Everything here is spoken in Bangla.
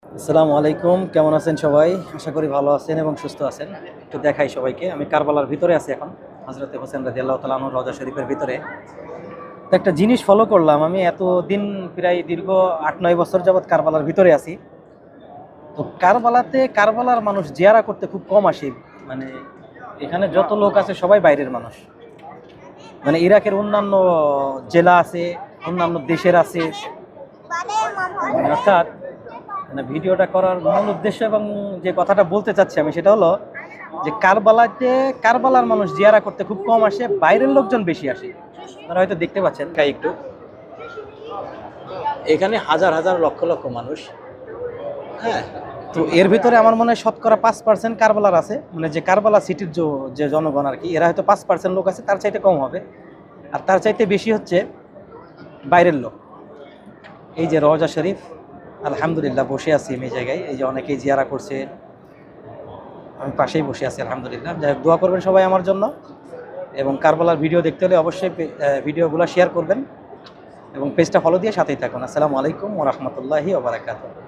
আসসালামু আলাইকুম, কেমন আছেন সবাই? আশা করি ভালো আছেন এবং সুস্থ আছেন। একটু দেখাই সবাইকে, আমি কারবালার ভিতরে আছি এখন, হযরতে হোসেন রাদিয়াল্লাহু তাআলা আনহু রওজা শরীফের ভিতরে। তো একটা জিনিস ফলো করলাম, আমি এতদিন প্রায় দীর্ঘ ৮-৯ বছর যাবৎ কারবালার ভিতরে আছি। তো কারবালার মানুষ জিয়ারা করতে খুব কম আসে। মানে এখানে যত লোক আছে সবাই বাইরের মানুষ। মানে ইরাকের অন্যান্য জেলা আছে, অন্যান্য দেশের আছে। অর্থাৎ মানে ভিডিওটা করার মূল উদ্দেশ্য এবং যে কথাটা বলতে চাচ্ছি আমি সেটা হলো যে কারবালার মানুষ জিয়ারা করতে খুব কম আসে, বাইরের লোকজন বেশি আসে। আপনারা হয়তো দেখতে পাচ্ছেন একটু, এখানে হাজার হাজার লক্ষ লক্ষ মানুষ। হ্যাঁ, তো এর ভিতরে আমার মনে হয় শতকরা 5% কারবালার আছে, মানে যে কারবালা সিটির যে জনগণ আর কি, এরা হয়তো 5% লোক আছে, তার চাইতে কম হবে। আর তার চাইতে বেশি হচ্ছে বাইরের লোক। এই যে রওজা শরীফ, আলহামদুলিল্লাহ বসে আছি আমি এই জায়গায়, এই যে অনেকেই জিয়ারা করছে, আমি পাশেই বসে আছি আলহামদুলিল্লাহ। যাই হোক, দোয়া করবেন সবাই আমার জন্য, এবং কারবালার ভিডিও দেখতে হলে অবশ্যই ভিডিওগুলো শেয়ার করবেন এবং পেজটা ফলো দিয়ে সাথেই থাকুন। আসসালামু আলাইকুম ওয়া রাহমাতুল্লাহি ওয়া বারাকাতুহু।